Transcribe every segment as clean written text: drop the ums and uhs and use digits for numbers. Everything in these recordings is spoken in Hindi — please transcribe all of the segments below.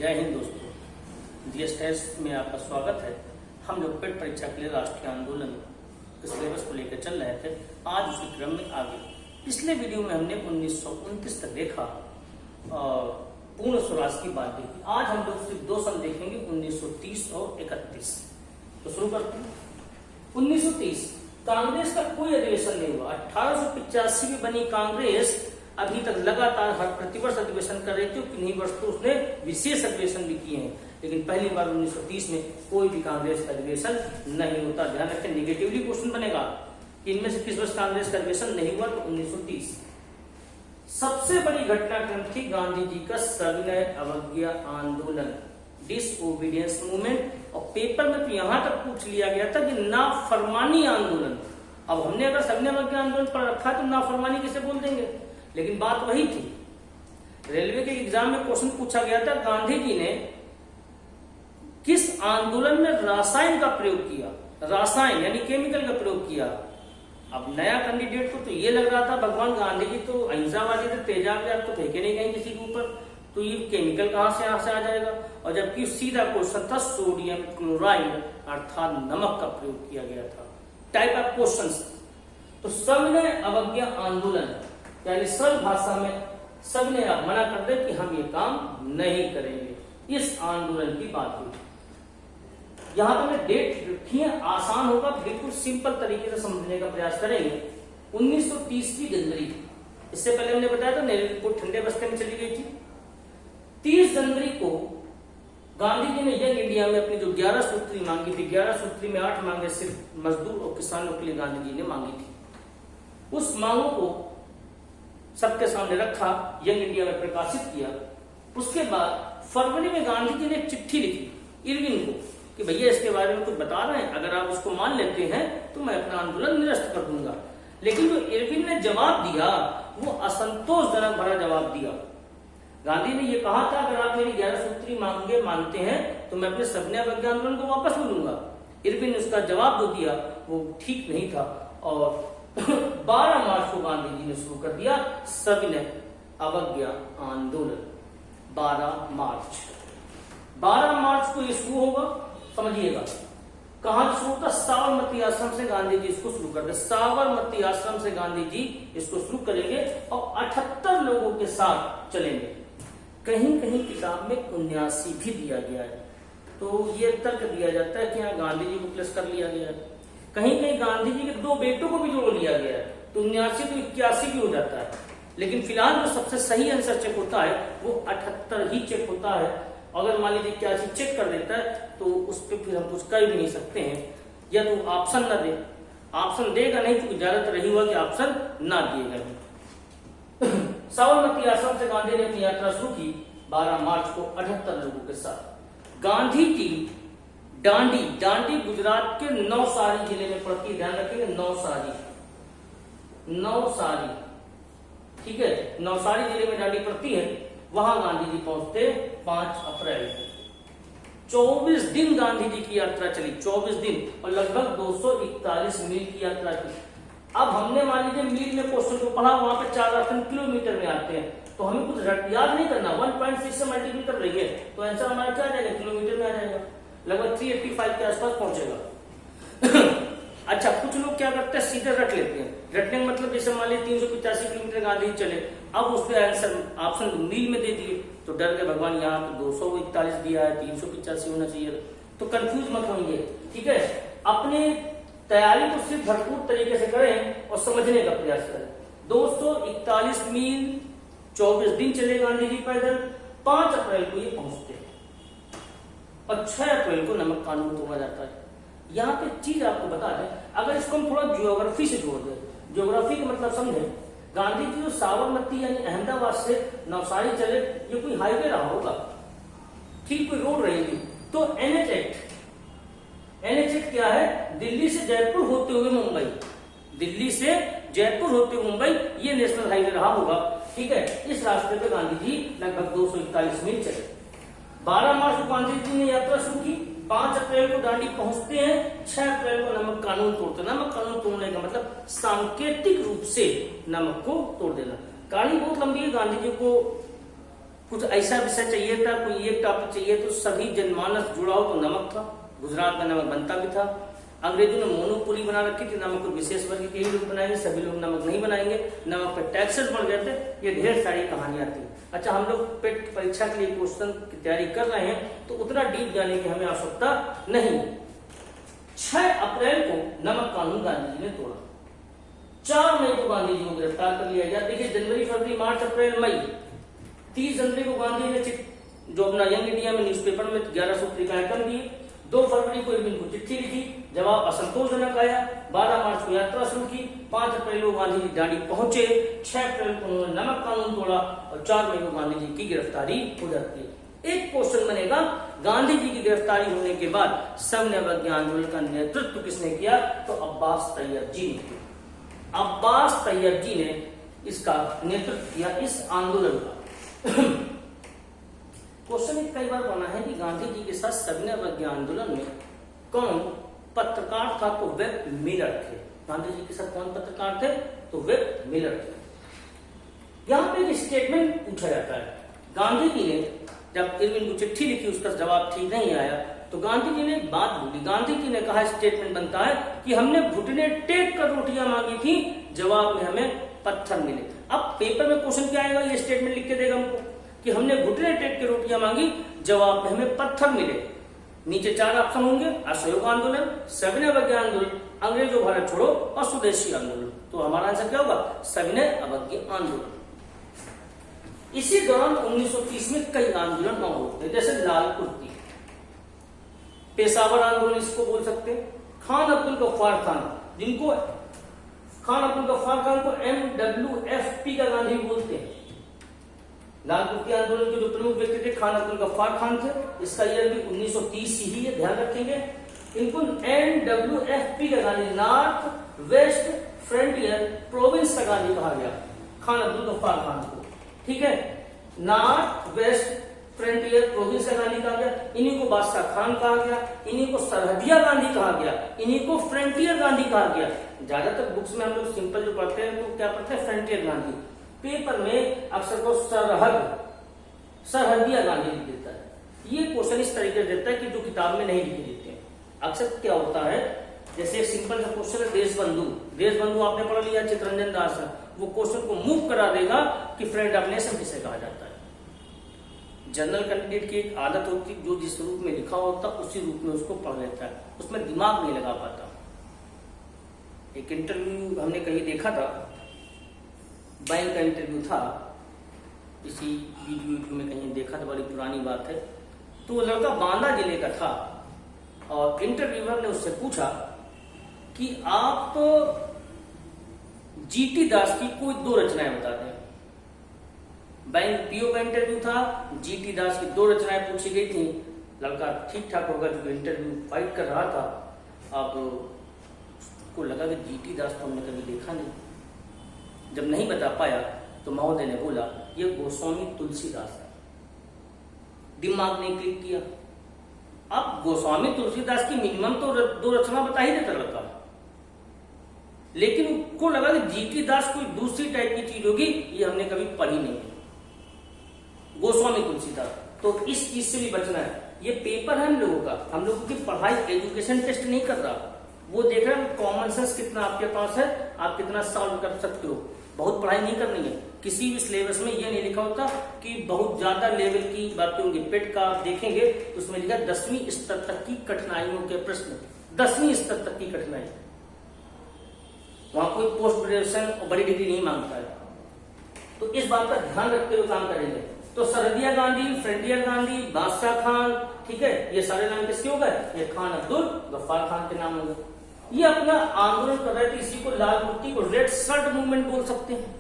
जय हिंद दोस्तों, जीएस टेस्ट में आपका स्वागत है। हम लोग पेट परीक्षा के लिए राष्ट्रीय आंदोलन के सिलेबस को लेकर चल रहे थे। आज उसी क्रम में आगे पिछले वीडियो में हमने 1929 तक देखा और पूर्ण स्वराज की बात देखी। आज हम लोग सिर्फ दो सन देखेंगे, 1930 और 31। तो शुरू करते हैं। 1930 कांग्रेस का कोई अधिवेशन नहीं हुआ। 1885 में बनी कांग्रेस अभी तक लगातार हर प्रतिवर्ष अधिवेशन कर रही थी। किन्हीं वर्ष तो उसने विशेष अधिवेशन भी किए हैं, लेकिन पहली बार 1930 में कोई भी कांग्रेस का अधिवेशन नहीं होता। ध्यान रखें, निगेटिवली क्वेश्चन बनेगा कि इनमें से किस वर्ष कांग्रेस का अधिवेशन नहीं हुआ, तो 1930। सबसे बड़ी घटनाक्रम थी गांधी जी का सविनय अवज्ञा आंदोलन, डिसओबीडियंस मूवमेंट। और पेपर में तो यहां तक पूछ लिया गया था कि नाफरमानी आंदोलन। अब हमने अगर सविनय अवज्ञा आंदोलन पढ़ रखा है तो नाफरमानी किसे बोल देंगे, लेकिन बात वही थी। रेलवे के एग्जाम में क्वेश्चन पूछा गया था, गांधी जी ने किस आंदोलन में रासायन का प्रयोग किया, रासायन यानी केमिकल का प्रयोग किया। अब नया कैंडिडेट को तो ये लग रहा था भगवान गांधी जी तो अहिंसावादी थे, तेजाब तो फेंके नहीं गए किसी के ऊपर, तो ये केमिकल कहां से आ जाएगा। और जबकि सीधा क्वेश्चन था सोडियम क्लोराइड अर्थात नमक का प्रयोग किया गया था। Type of question. तो सविनय अवज्ञा आंदोलन यानी सरल भाषा में सबने मना कर दे कि हम ये काम नहीं करेंगे। इस आंदोलन की बात हुई। यहां पर मैं डेट रखी है, आसान होगा, बिल्कुल सिंपल तरीके से समझने का प्रयास करेंगे। 1930 की जनवरी, इससे पहले हमने बताया था नेहरू रिपोर्ट ठंडे बस्ते में चली गई थी। 30 जनवरी को गांधी जी ने यंग इंडिया में अपनी जो 11 सूत्री मांगी थी, 11 सूत्री में 8 मांगे सिर्फ मजदूर और किसानों के लिए गांधी जी ने मांगी थी। उस मांगों को सबके सामने रखा, यंग इंडिया में प्रकाशित किया। उसके बाद फरवरी में गांधी जी ने एक चिट्ठी लिखी इरविन को कि भैया इसके बारे में कुछ बता रहे हैं, अगर आप उसको मान लेते हैं तो मैं अपना आंदोलन निरस्त कर दूंगा। लेकिन जो इरविन ने जवाब दिया वो असंतोषजनक भरा जवाब दिया। गांधी ने यह कहा था, अगर आप मेरी 11 सूत्री मांगे मानते हैं तो मैं अपने सविनय अवज्ञा आंदोलन को वापस ले लूंगा। इरविन ने उसका जवाब जो दिया वो ठीक नहीं था और 12 मार्च को गांधी जी ने शुरू कर दिया सविनय अवज्ञा आंदोलन। 12 मार्च को ये शुरू होगा। समझिएगा कहां शुरू होता, साबरमती आश्रम से गांधी जी इसको शुरू करते। साबरमती आश्रम से गांधी जी इसको शुरू करेंगे और 78 लोगों के साथ चलेंगे। कहीं कहीं किताब में 79 भी दिया गया है, तो ये तर्क दिया जाता है कि यहाँ गांधी जी को प्लस कर लिया गया है। कहीं कहीं गांधी जी के 2 बेटों को भी जोड़ लिया गया है, तो 79 तो 81 भी हो जाता है। लेकिन फिलहाल जो सबसे सही आंसर चेक होता है वो 78 ही चेक होता है। अगर मान लीजिए 81 चेक कर देता है तो उस पर फिर हम कुछ कर भी नहीं सकते हैं, या तो ऑप्शन ना दे, ऑप्शन देगा नहीं तो ज्यादातर रही हुआ कि ऑप्शन ना दिएगा। साबरमती आश्रम से गांधी ने अपनी यात्रा शुरू की 12 मार्च को 78 लोगों के साथ। गांधी की डांडी गुजरात के नवसारी जिले में पड़ती है। ध्यान रखिएगा, नवसारी, ठीक है, नवसारी जिले में डांडी पड़ती है। वहां गांधी जी पहुंचते 5 अप्रैल को। 24 दिन गांधी जी की यात्रा चली, 24 दिन, और लगभग 241 मील की यात्रा की। अब हमने मान लीजिए मील में क्वेश्चन को पढ़ा, वहां पे 4 किलोमीटर में आते हैं, तो हमें कुछ याद नहीं करना। 1.6 से मल्टीप्लाई कर रही है तो आंसर हमारा क्या आ जाएगा, किलोमीटर में आ जाएगा। लगभग 385 के आसपास पहुंचेगा। अच्छा, कुछ लोग क्या करते हैं, सीधे रट लेते हैं। रटने का मतलब जैसे मान लीजिए 385 किलोमीटर गांधी चले, अब उस पर आंसर ऑप्शन मील में दे दिए, तो डर के भगवान यहाँ तो 241 दिया है, 385 होना चाहिए। तो कंफ्यूज मत होंगे, ठीक है। अपने तैयारी को सिर्फ भरपूर तरीके से करें और समझने का प्रयास करें। 241 मील, 24 दिन चले गांधी जी पैदल। 5 अप्रैल को ये पहुंचते हैं और 6 अप्रैल को नमक कानून तोड़ा जाता है। यहाँ पे चीज आपको बता दें, अगर इसको हम थोड़ा ज्योग्राफी से जोड़ दें, ज्योग्राफी का मतलब समझे, गांधी जी जो साबरमती यानी अहमदाबाद से नवसारी चले, ये कोई हाईवे रहा होगा, ठीक, कोई रोड रहेगी, तो NH एक्ट क्या है, दिल्ली से जयपुर होते हुए मुंबई, दिल्ली से जयपुर होते हुए मुंबई, ये नेशनल हाईवे रहा होगा, ठीक है। इस रास्ते पे गांधी जी लगभग 241 मील चले। 12 मार्च को गांधी जी ने यात्रा शुरू की, 5 अप्रैल को दांडी पहुंचते हैं, 6 अप्रैल को नमक कानून तोड़ते। नमक कानून तोड़ने का मतलब सांकेतिक रूप से नमक को तोड़ देना। कहानी बहुत लंबी है, गांधी जी को कुछ ऐसा विषय चाहिए था, कोई एक टॉपिक चाहिए तो सभी जनमानस जुड़ा हो तो नमक था, गुजरात में नमक बनता भी था। अंग्रेजों ने मोनोपोली बना रखी थी, नमक को विशेष वर्ग के ही लोग बनाएंगे, सभी लोग नमक नहीं बनाएंगे, नमक पे टैक्सेस बढ़ गए थे। ये ढेर सारी कहानियां थी। अच्छा, हम लोग पेट परीक्षा के लिए क्वेश्चन की तैयारी कर रहे हैं तो उतना डीप जाने की हमें आवश्यकता नहीं। 6 अप्रैल को नमक कानून गांधी जी ने तोड़ा। 4 मई को गांधी जी को गिरफ्तार कर लिया गया। देखिए, जनवरी, फरवरी, मार्च, अप्रैल, मई, 30 जनवरी को गांधी ने जो अपना यंग इंडिया में न्यूज़पेपर में 11 सूत्री कार्यक्रम दिए। 2 फरवरी को इरविन को चिट्ठी लिखी, जवाब असंतोषजनक आया। 12 मार्च को यात्रा शुरू की। 5 अप्रैल को गांधी जी दांडी पहुंचे। 6 अप्रैल को उन्होंने नमक कानून तोड़ा और 4 मई को गांधी जी की गिरफ्तारी हो जाती है। एक क्वेश्चन बनेगा, गांधी जी की गिरफ्तारी होने के बाद सविनय अवज्ञा आंदोलन का नेतृत्व किसने किया? तो अब्बास तैयब जी ने किया। अब्बास तैयब जी ने इसका नेतृत्व किया, इस आंदोलन का। क्वेश्चन एक कई बार बना है कि गांधी जी के साथ सविनय अवज्ञा आंदोलन में कौन पत्रकार था? तो वेब मिलर थे। गांधी जी के साथ कौन पत्रकार थे? तो वेब मिलर थे। यहां पे एक स्टेटमेंट पूछा जाता है। गांधी जी ने जब इरविन को चिट्ठी लिखी, उसका जवाब ठीक नहीं आया तो गांधी जी ने एक बात बोली। गांधी जी ने कहा, स्टेटमेंट बनता है कि हमने घुटने टेक कर रोटियां मांगी थी, जवाब में हमें पत्थर मिले। अब पेपर में क्वेश्चन क्या आएगा? ये स्टेटमेंट लिख के देगा हमको कि हमने घुटने टेक के रोटियां मांगी, जवाब में हमें पत्थर मिले। नीचे 4 ऑप्शन होंगे, असहयोग आंदोलन, सविनय अवज्ञा आंदोलन, अंग्रेजों भारत छोड़ो और स्वदेशी आंदोलन। तो हमारा आंसर क्या होगा? सविनय अवज्ञा आंदोलन। इसी दौरान 1930 में कई आंदोलन और होते हैं, जैसे लाल कुर्ती, पेशावर आंदोलन इसको बोल सकते हैं। खान अब्दुल गफ्फार खान, जिनको खान अब्दुल गफ्फार खान को MWFP का गांधी बोलते हैं। लाल कुर्ती आंदोलन के जो प्रमुख व्यक्ति थे खान अब्दुल गफ्फार खान थे। इसका ईयर भी 1930 ही है, ध्यान रखेंगे। इनको NWFP का Gandhi, north west frontier province का गांधी कहा गया, खान अब्दुल गफ्फार खान को। ठीक है, नॉर्थ वेस्ट फ्रंटियर प्रोविंस का गांधी कहा गया। इन्हीं को बादशाह खान कहा गया, इन्हीं को सरहदिया गांधी कहा गया, इन्हीं को फ्रंटियर गांधी कहा गया। ज्यादातर बुक्स में हम लोग सिंपल जो पढ़ते हैं तो क्या पढ़ते हैं? फ्रंटियर गांधी। पेपर में अक्सर को सरहदिया गांधी लिख देता है। ये क्वेश्चन इस तरीके से देता है कि जो किताब में नहीं लिखे देते हैं। अक्सर क्या होता है, जैसे एक सिंपल सा क्वेश्चन है देशबंधु, देशबंधु आपने पढ़ लिया चित्तरंजन दास, वो क्वेश्चन को मूव करा देगा कि फ्रेंड ऑफ नेशन किसे कहा जाता है। जनरल कैंडिडेट की एक आदत होती है, जो जिस रूप में लिखा होता उसी रूप में उसको पढ़ लेता है, उसमें दिमाग नहीं लगा पाता। एक इंटरव्यू हमने कहीं देखा था, बैंक का इंटरव्यू था, इसी वीडियो में कहीं देखा था, बड़ी पुरानी बात है। तो वो लड़का बांदा जिले का था और इंटरव्यूअर ने उससे पूछा कि आप जीटी दास की कोई 2 रचनाएं बता दें। बैंक पीओ का इंटरव्यू था, जीटी दास की 2 रचनाएं पूछी गई थी। लड़का ठीक ठाक होगा, जो इंटरव्यू फाइट कर रहा था। अब को लगा कि जीटी दास तो हमने कभी देखा नहीं। जब नहीं बता पाया तो महोदय ने बोला, ये गोस्वामी तुलसीदास है। दिमाग ने क्लिक किया। अब गोस्वामी तुलसीदास की मिनिमम तो 2 रचना बता ही देता लड़का, लेकिन उनको लगा कि जीटी दास कोई दूसरी टाइप की चीज होगी, ये हमने कभी पढ़ी नहीं है, गोस्वामी तुलसीदास। तो इस चीज से भी बचना है। ये पेपर है हम लोगों का, हम लोगों की पढ़ाई एजुकेशन टेस्ट नहीं कर रहा, वो देख रहा है कॉमन सेंस कितना आपके पास है, आप कितना सॉल्व कर सकते हो। बहुत पढ़ाई नहीं करनी है। किसी भी सिलेबस में ये नहीं लिखा होता कि बहुत ज्यादा लेवल की बातें होंगी। पेट का आप देखेंगे तो उसमें लिखा 10वीं स्तर तक की कठिनाइयों के प्रश्न, 10वीं स्तर तक की कठिनाई। वहां कोई पोस्ट ग्रेजुएशन और बड़ी डिग्री नहीं मांगता है। तो इस बात का ध्यान रखते हुए काम करेंगे। तो सरहदिया गांधी, फ्रंटियर गांधी, बादशाह खान, ठीक है, ये सारे नाम किसके हो गए? ये खान अब्दुल गफ्फार खान के नाम हो गए। ये अपना आंदोलन कर रहे थे, इसी को लाल कुर्ती को रेड शर्ट मूवमेंट बोल सकते हैं।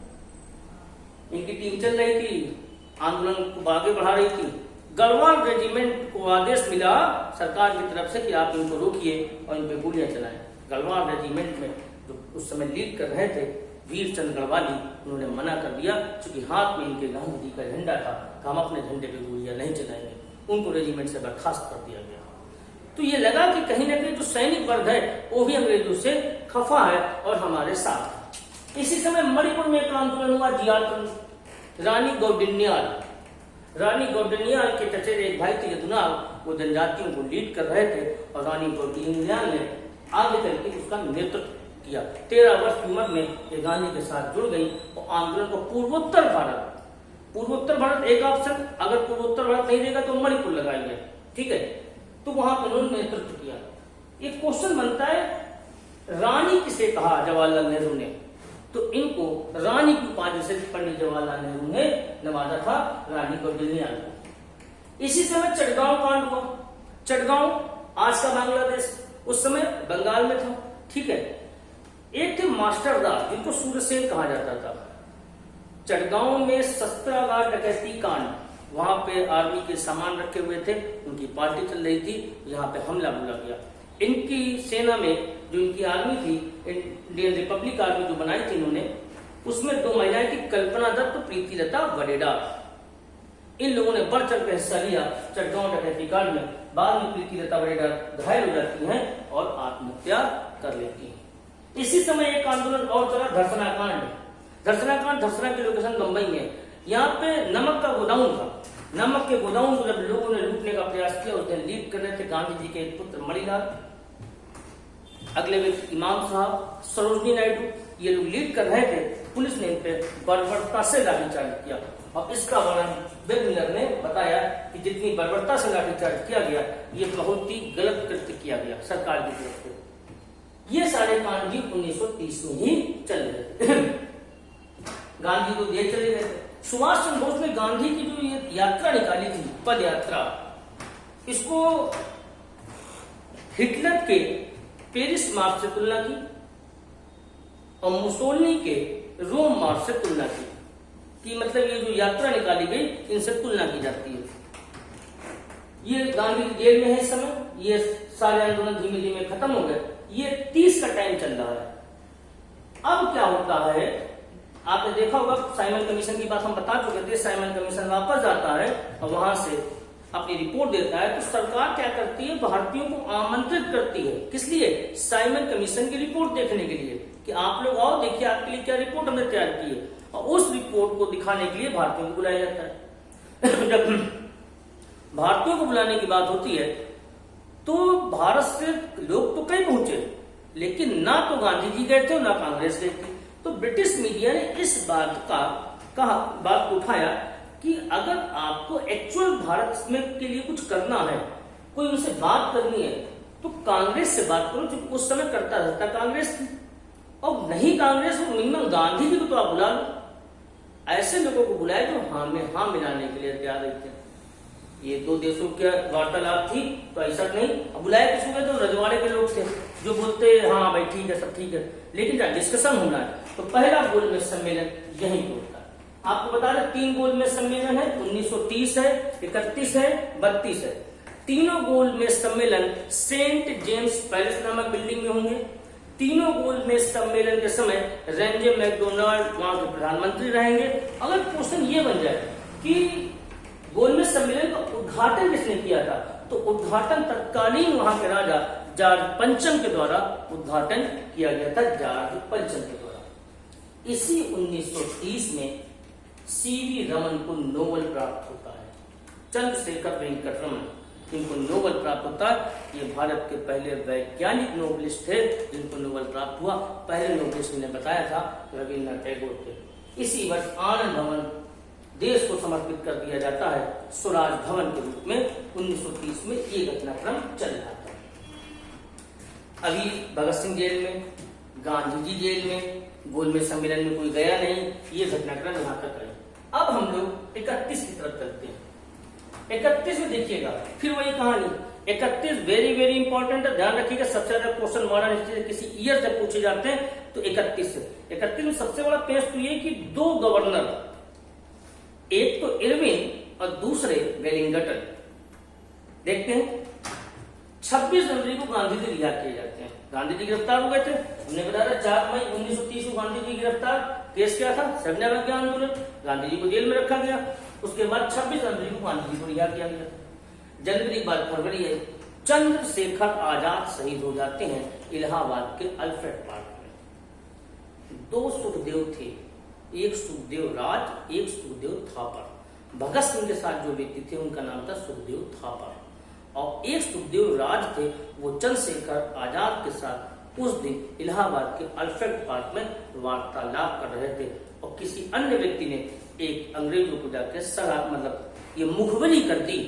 इनकी टीम चल रही थी, आंदोलन को आगे बढ़ा रही थी। गढ़वाल रेजिमेंट को आदेश मिला सरकार की तरफ से कि आप इनको रोकिए और इन पे गोलियां चलाएं। गढ़वाल रेजिमेंट में जो उस समय लीड कर रहे थे वीर चंद गढ़वाली, उन्होंने मना कर दिया, क्योंकि हाथ में इनके गांधी जी का झंडा था, हम अपने झंडे पे गोलियां नहीं चलाएंगे। उनको रेजिमेंट से बर्खास्त कर दिया गया। तो ये लगा कि कहीं ना कहीं जो सैनिक वर्ग है वो भी अंग्रेजों से खफा है और हमारे साथ। इसी समय मणिपुर में एक आंदोलन हुआ, जियाल रानी गौडिन्याल। रानी गौंडनियाल के चचेरे एक भाई थे यदुनाल, वो जनजातियों को लीड कर रहे थे और रानी गौंडनियाल ने आगे चल के उसका नेतृत्व किया। 13 वर्ष की उम्र में ये गांधी के साथ जुड़ गई और आंदोलन को पूर्वोत्तर भारत एक ऑप्शन, अगर पूर्वोत्तर भारत नहीं देगा तो मणिपुर लगाएंगे, ठीक है। तो वहां पर उन्होंने नेतृत्व किया। एक क्वेश्चन बनता है, रानी किसे कहा जवाहरलाल नेहरू ने? तो इनको रानी की उपाधि से पंडित जवाहरलाल नेहरू ने नवाजा था रानी गौंडनियाल को। इसी समय चटगांव कांड हुआ। चटगांव आज का बांग्लादेश, उस समय बंगाल में था, ठीक है। एक थे मास्टर दास, जिनको सूरसेन कहा जाता था। चटगांव में शस्त्रागार डकैती कांड, वहां पे आर्मी के सामान रखे हुए थे, उनकी पार्टी चल रही थी, यहाँ पे हमला बोला गया। इनकी सेना में जो इनकी आर्मी थी, इंडियन रिपब्लिक आर्मी जो बनाई थी इन्होंने, उसमें 2 महिलाएं थी, कल्पना दत्त और प्रीतिलता वडेडा। इन लोगों ने बढ़ चढ़ कर हिस्सा लिया चटगांव डकैती कांड में। बाद में प्रीतिलता वडेडा घायल हो जाती हैं और आत्महत्या कर लेती हैं। इसी समय एक आंदोलन और चला, धरसना कांड। धरसना की लोकेशन मुंबई में। यहाँ पे नमक का गोदाउन था। नमक के गोदाउन को जब लोगों ने लूटने का प्रयास किया, उस दिन लीड कर रहे थे गांधी जी के पुत्र मणिलाल, अगले व्यक्ति इमाम साहब, सरोजनी नायडू, ये लोग लीड कर रहे थे। पुलिस ने इन पे बर्बरता से लाठीचार्ज किया और इसका वर्णन बिल मिलर ने बताया कि जितनी बर्बरता से लाठीचार्ज किया गया, ये बहुत ही गलत कृत्य किया गया सरकार की तरफ से। ये सारे कांड भी 1930 में ही चल रहे थे। गांधी को जेल चले गए थे। सुभाष चंद्र बोस ने गांधी की जो ये यात्रा निकाली थी, पद यात्रा, इसको हिटलर के पेरिस मार्च से तुलना की और मुसोलिनी के रोम मार्च से तुलना की, कि मतलब ये जो यात्रा निकाली गई, इनसे तुलना की जाती है। ये गांधी जेल में है इस समय, ये सारे आंदोलन धीमे धीमे खत्म हो गए। ये 30 का टाइम चल रहा है। अब क्या होता है, आपने देखा होगा साइमन कमीशन की बात हम बता चुके थे। साइमन कमीशन वापस जाता है और वहां से अपनी रिपोर्ट देता है। तो सरकार क्या करती है, भारतीयों को आमंत्रित करती है। किस लिए? साइमन कमीशन की रिपोर्ट देखने के लिए, कि आप लोग आओ देखिए आपके लिए क्या रिपोर्ट हमने तैयार की है। और उस रिपोर्ट को दिखाने के लिए भारतीयों को बुलाया जाता है। जब भारतीयों को बुलाने की बात होती है तो भारत से लोग तो कई पहुंचे, लेकिन ना तो गांधी जी गए थे ना कांग्रेस गई थी। तो ब्रिटिश मीडिया ने इस बात को उठाया कि अगर आपको एक्चुअल भारत में के लिए कुछ करना है, कोई उनसे बात करनी है, तो कांग्रेस से बात करो, जो उस समय करता रहता कांग्रेस थी। और नहीं कांग्रेस, मिनिमम गांधी जी को तो आप बुला लो। ऐसे लोगों को बुलाए जो हाँ में हाँ मिलाने के लिए तैयार थे। ये 2 देशों की वार्तालाप थी, तो ऐसा नहीं। अब बुलाए किसी को, तो रजवाड़े के लोग थे जो बोलते हाँ भाई ठीक है, सब ठीक है, लेकिन जब डिस्कशन होना है तो पहला गोलमेज सम्मेलन यहीं पे होता है। आपको बता दें 3 गोलमेज सम्मेलन है, 1930 है, 31 है, 32 है। तीनों गोलमेज सम्मेलन सेंट जेम्स पैलेस नामक बिल्डिंग में होंगे। तीनों गोलमेज सम्मेलन के समय रेंजे मैकडोनाल्ड वहां के प्रधानमंत्री रहेंगे। अगर क्वेश्चन ये बन जाए कि गोलमेज सम्मेलन का उद्घाटन किसने किया था, तो उद्घाटन तत्कालीन वहां के राजा जॉर्ज पंचम के द्वारा उद्घाटन किया गया था, जॉर्ज पंचम के द्वारा। इसी 1930 में सीवी रमन को नोबेल प्राप्त होता है। चंद्रशेखर वेंकट रमन, इनको नोबेल प्राप्त होता है। ये भारत के पहले वैज्ञानिक नोबेलिस्ट थे जिनको नोबेल प्राप्त हुआ। पहले नोबेलिस्ट मैंने बताया था रविन्द्रनाथ टैगोर थे। इसी वर्ष आनंद भवन देश को समर्पित कर दिया जाता है स्वराज भवन के रूप में। 1930 में ये घटनाक्रम चल रहा था। अभी भगत सिंह जेल में, गांधी जी जेल में, गोलमेज सम्मेलन में कोई गया नहीं, ये घटनाक्रम यहाँ तक है। अब हम लोग 31 की तरफ चलते हैं। 31 में देखिएगा फिर वही कहानी। 31 वेरी वेरी इंपॉर्टेंट है, ध्यान रखिएगा। सबसे ज्यादा क्वेश्चन मॉडर्न हिस्ट्री किसी ईयर से पूछे जाते हैं तो 31 में सबसे बड़ा पेश तो ये कि 2 गवर्नर, एक तो इरविन और दूसरे वेलिंगटन, देखते हैं 26 जनवरी को गांधी जी रिहा किए जाते हैं। गांधी जी गिरफ्तार हो गए थे, हमने बताया 4 मई 1930 को गांधी जी गिरफ्तार। केस क्या था? सविनय आंदोलन। गांधी जी को जेल में रखा गया। उसके बाद 26 जनवरी को गांधी जी को रिहा किया गया। जनवरी के बाद फरवरी है, चंद्रशेखर आजाद शहीद हो जाते हैं इलाहाबाद के अल्फ्रेड पार्क में। 2 सुखदेव थे, एक सुखदेव राज, एक सुखदेव थापर। भगत सिंह के साथ जो व्यक्ति थे उनका नाम था सुखदेव थापर, और एक सुखदेव राज थे, वो चंद्रशेखर आजाद के साथ उस दिन इलाहाबाद के अल्फ्रेड पार्क में वार्तालाप कर रहे थे, और किसी अन्य व्यक्ति ने एक अंग्रेजों को जाकर सलाह मतलब ये मुखबरी कर दी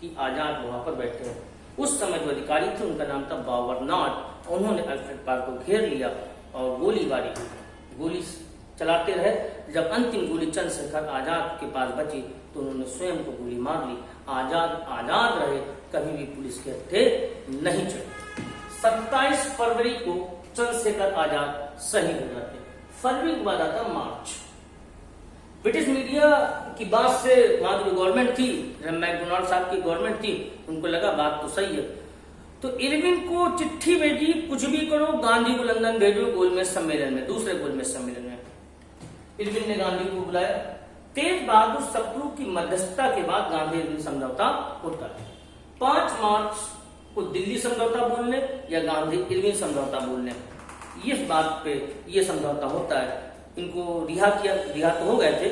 कि आजाद वहां पर बैठे हैं। उस समय जो अधिकारी थे उनका नाम था बावरनाट, उन्होंने अल्फ्रेड पार्क को घेर लिया और गोलीबारी गोली चलाते रहे। जब अंतिम गोली चंद्रशेखर आजाद के पास बची तो उन्होंने स्वयं को गोली मार ली। आजाद रहे, कभी भी पुलिस के हत्थे नहीं चढ़े। 27 फरवरी को चंद्रशेखर आजाद शहीद हो जाते। फरवरी के बाद आता मार्च। ब्रिटिश मीडिया की बात से वहां की गवर्नमेंट थी, मैकडोनाल्ड साहब की गवर्नमेंट थी, उनको लगा बात तो सही है, तो इरविन को चिट्ठी भेजी, कुछ भी करो गांधी को लंदन भेजो गोलमेज सम्मेलन में, दूसरे गोलमेज सम्मेलन में। इरविन ने गांधी को बुलाया। तेज बहादुर सप्रू की मध्यस्थता के बाद गांधी इरविन समझौता होता है। 5 मार्च को दिल्ली समझौता बोलने या गांधी इरविन समझौता बोलने, इस बात पे ये समझौता होता है। इनको रिहा तो हो गए थे।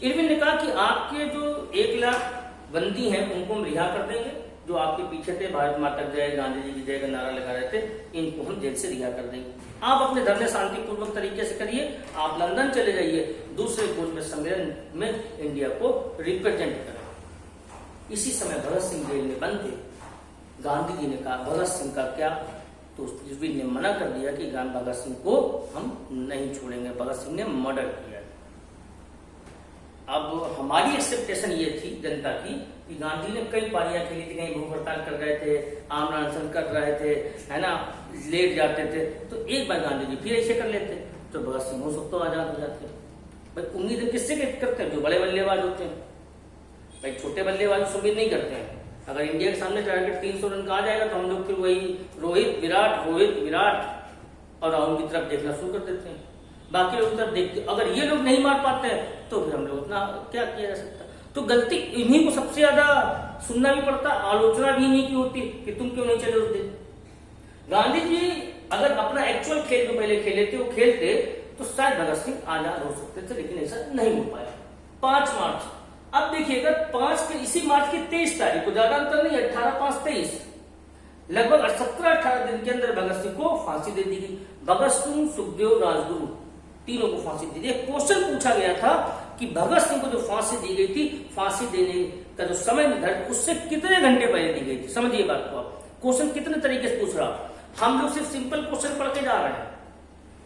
इरविन ने कहा कि आपके जो 1 लाख बंदी हैं उनको हम रिहा कर देंगे, जो आपके पीछे थे, भारत माता जय, गांधी जी की जय का नारा लगा रहे थे, इनको हम जेल से रिहा कर देंगे। आप अपने धरने शांतिपूर्वक तरीके से करिए, आप लंदन चले जाइए, दूसरे गोलमेज सम्मेलन में इंडिया को रिप्रेजेंट करें। इसी समय भगत सिंह जेल में बंद थे। गांधी जी ने कहा भगत सिंह का क्या, तो इरविन ने मना कर दिया कि भगत सिंह को हम नहीं छोड़ेंगे, भगत सिंह ने मर्डर किया। अब हमारी एक्सपेक्टेशन ये थी जनता की कि गांधी ने कई पारियां खेली थी, कहीं भूख हड़ताल कर रहे थे, आमरण अनशन कर रहे थे, है ना, लेट जाते थे, तो एक बार गांधी जी फिर ऐसे कर लेते तो भगत सिंह हो सकता तो आजाद हो जाते। भाई उम्मीद किससे करते हैं? जो बड़े बल्लेबाज होते हैं। भाई छोटे बल्लेबाज से उम्मीद नहीं करते हैं। अगर इंडिया के सामने टारगेट 300 रन का आ जाएगा तो हम लोग फिर वही रोहित विराट और राहुल की तरफ देखना शुरू कर देते हैं, बाकी लोग की तरफ देखते। अगर ये लोग नहीं मार पाते हैं तो फिर हम लोग उतना क्या किया जा सकता। तो गलती इन्हीं को सबसे ज्यादा सुनना भी पड़ता, आलोचना भी इन्हीं की होती कि तुम क्यों नहीं चले उस दिन। गांधी जी अगर अपना एक्चुअल खेल को पहले खेलते तो शायद भगत सिंह आजाद हो सकते थे, लेकिन ऐसा नहीं हो पाया। 5 मार्च, अब देखिएगा 5 के इसी मार्च की 23 तारीख को, ज्यादा अंतर नहीं, 18-5-23, लगभग 17-18 दिन के अंदर भगत सिंह को फांसी दे दी गई। भगत सिंह, सुखदेव, राजगुरु तीनों को फांसी दी गई। क्वेश्चन पूछा गया था कि भगत सिंह को जो फांसी दी गई थी, फांसी देने का जो समय निर्धारित उससे कितने घंटे पहले दी गई थी? समझिए बात को आप, क्वेश्चन कितने तरीके से पूछ रहा। हम लोग सिर्फ सिंपल क्वेश्चन पढ़ के जा रहे हैं,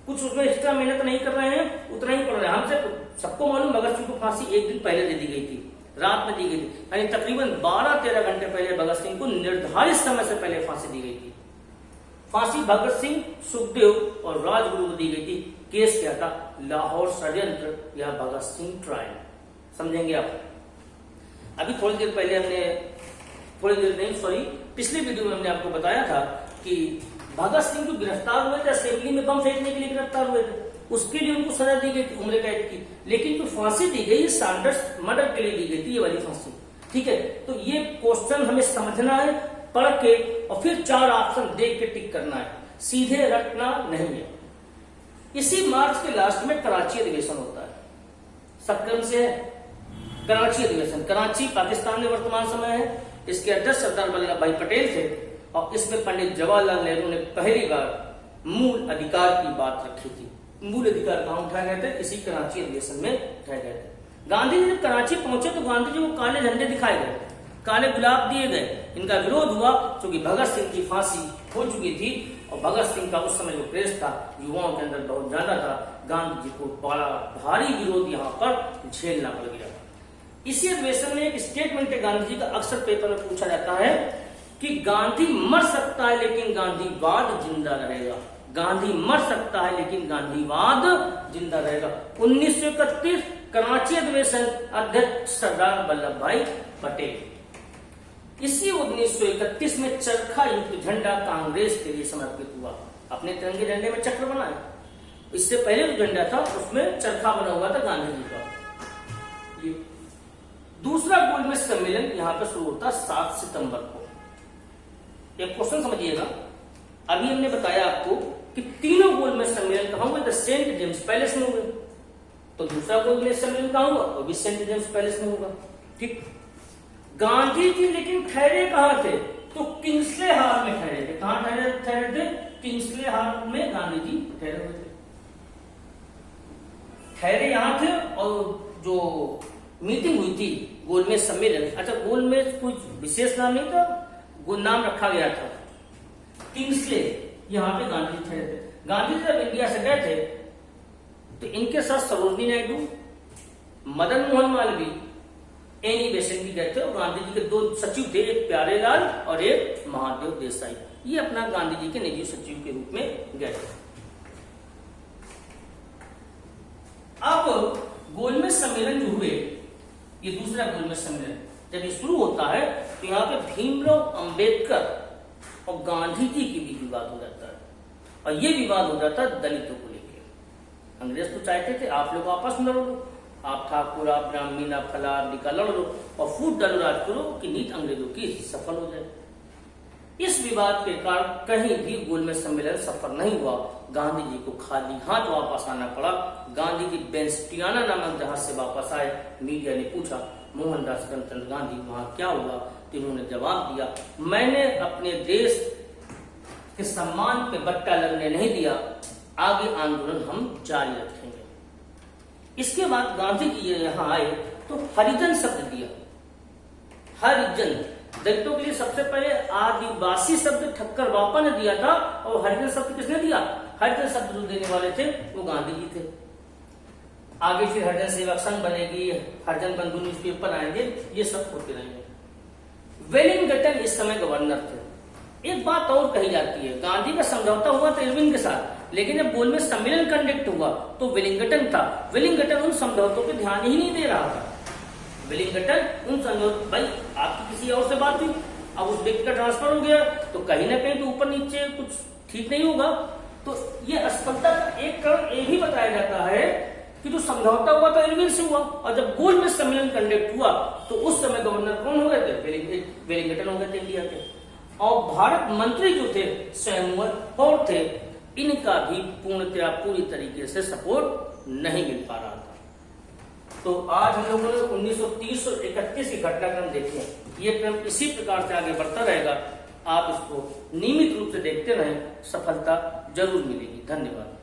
कुछ उसमें एक्स्ट्रा मेहनत नहीं कर रहे हैं, उतना ही पढ़ रहे हैं। हमसे सबको मालूम भगत सिंह को फांसी एक दिन पहले दे दी गई थी, रात में दी गई थी, यानी तकरीबन 12-13 घंटे पहले भगत सिंह को निर्धारित समय से पहले फांसी दी गई थी। फांसी भगत सिंह, सुखदेव और राजगुरु को दी गई थी। केस क्या था? लाहौर षड्यंत्र या भगत सिंह ट्रायल। समझेंगे आप? अभी थोड़ी देर पिछले वीडियो में हमने आपको बताया था कि भगत सिंह जो गिरफ्तार हुए थे, असेंबली में बम फेंकने के लिए गिरफ्तार हुए थे, उसके लिए उनको सजा दी गई थी उम्र कैद की। लेकिन जो फांसी दी गई सैंडर्स मर्डर के लिए दी गई थी, ये वाली फांसी। ठीक है, तो ये क्वेश्चन हमें समझना है, पढ़ के, और फिर 4 ऑप्शन देख के टिक करना है, सीधे रटना नहीं है। इसी मार्च के लास्ट में कराची अधिवेशन होता है, सक्रम से है कराची अधिवेशन। कराची पाकिस्तान में वर्तमान समय है। इसके अध्यक्ष सरदार वल्लभ भाई पटेल थे, और इसमें पंडित जवाहरलाल नेहरू ने पहली बार मूल अधिकार की बात रखी थी। मूल अधिकार कहां उठाए गए थे? इसी कराची अधिवेशन में उठाए गए थे। गांधी जी जब कराची पहुंचे तो गांधी जी को काले झंडे दिखाए गए, काले गुलाब दिए गए। इनका विरोध हुआ क्योंकि भगत सिंह की फांसी हो चुकी थी, और भगत सिंह का उस समय जो क्रेज था युवाओं के अंदर बहुत ज्यादा था। गांधी जी को बड़ा भारी विरोध यहाँ पर झेलना पड़ गया। इसी अधिवेशन में एक स्टेटमेंट है गांधी जी का, अक्सर पेपर में पूछा जाता है कि गांधी मर सकता है लेकिन गांधीवाद जिंदा रहेगा। गांधी मर सकता है लेकिन गांधीवाद जिंदा रहेगा। 1931 कराची अधिवेशन, अध्यक्ष सरदार वल्लभ भाई पटेल। इसी 1931 में चरखा युक्त झंडा कांग्रेस के लिए समर्पित हुआ। अपने तिरंगे झंडे में चक्र बना है, इससे पहले जो झंडा था उसमें चरखा बना हुआ था गांधी जी का। ये दूसरा गोलमेज सम्मेलन यहाँ पर शुरू होता 7 सितंबर को। एक क्वेश्चन समझिएगा, अभी हमने बताया आपको कि तीनों गोलमेज सम्मेलन कहां हुए? सेंट जेम्स पैलेस में हुए। तो दूसरा गोलमेज सम्मेलन कहां हुआ? वो भी सेंट जेम्स पैलेस में होगा। ठीक। गांधी जी लेकिन ठहरे कहां थे? तो किंग्सले हाल में ठहरे थे। कहां ठहरे थे? किंग्सले हाल में गांधी जी ठहरे हुए थे। ठहरे यहां थे और जो मीटिंग हुई थी गोलमेज सम्मेलन, अच्छा गोलमेज कुछ विशेष नाम नहीं था, नाम रखा गया था किंग्सले, यहाँ पे गांधी जी ठहरे थे। गांधी जी जब इंडिया से गए थे तो इनके साथ सरोजनी नायडू, मदन मोहन मालवीय, एनी बेसेंट भी गए थे और गांधी जी के 2 सचिव थे, एक प्यारेलाल और एक महादेव देसाई। ये अपना गांधी जी के निजी सचिव के रूप में गए थे। अब गोलमेज सम्मेलन जो हुए, ये दूसरा गोलमेज सम्मेलन जब ये शुरू होता है तो यहाँ पे भीमराव अंबेडकर और गांधी जी की भी विवाद हो जाता है, और ये विवाद हो जाता है दलितों को लेकर। अंग्रेज तो चाहते थे आप लोग आपस में लड़ो, आप ठाकुर, आप ब्राह्मीण, आप फला, आप निका लड़ लो और फूट डालो राज करो कि नीति अंग्रेजों की सफल हो जाए। इस विवाद के कारण कहीं भी गोलमेज सम्मेलन सफल नहीं हुआ। गांधी जी को खाली हाथ वापस आना पड़ा। गांधी जी बेंस्टियाना नामक जहाज से वापस आए। मीडिया ने पूछा मोहनदास करमचंद गांधी वहां क्या हुआ, तो इन्होंने जवाब दिया, मैंने अपने देश के सम्मान पे बट्टा लगने नहीं दिया, आगे आंदोलन हम जारी रखेंगे। इसके बाद गांधी जी यहां आए तो हरिजन शब्द दिया। हरिजन दलितों के लिए सबसे पहले आदिवासी शब्द ठक्कर बापा ने दिया था, और हरिजन शब्द किसने दिया? हरिजन शब्द जो देने वाले थे वो गांधी जी थे। आगे फिर हरिजन सेवक संघ बनेगी, हरिजन बंधु न्यूज़पेपर आएंगे, ये सब होते रहेंगे। वेलिंगटन इस समय गवर्नर थे। एक बात और कही जाती है, गांधी का समझौता हुआ था इरविन के साथ, लेकिन जब गोलमेज सम्मेलन कंडक्ट हुआ तो वेलिंगटन था। वेलिंगटन उन समझौतों पे ध्यान ही नहीं दे रहा था। वेलिंगटन उन समझौतों, भाई आपकी किसी और से बात हुई, अब उस व्यक्ति का ट्रांसफर हो गया तो कहीं ना कहीं तो ऊपर नीचे कुछ ठीक नहीं होगा। तो ये असफलता का एक कारण ये भी बताया जाता है कि जो समझौता हुआ था इरविन से हुआ, और जब गोलमेज सम्मेलन कंडक्ट हुआ तो उस समय गवर्नर कौन हो गए थे? वेलिंगटन हो गए थे इंडिया के। और भारत मंत्री जो थे सैमुअल हॉर थे, इनका भी पूर्णतया पूरी तरीके से सपोर्ट नहीं मिल पा रहा था। तो आज हम लोगों ने 1930 और 31 की घटनाक्रम देखे। ये क्रम इसी प्रकार से आगे बढ़ता रहेगा। आप इसको नियमित रूप से देखते रहें, सफलता जरूर मिलेगी। धन्यवाद।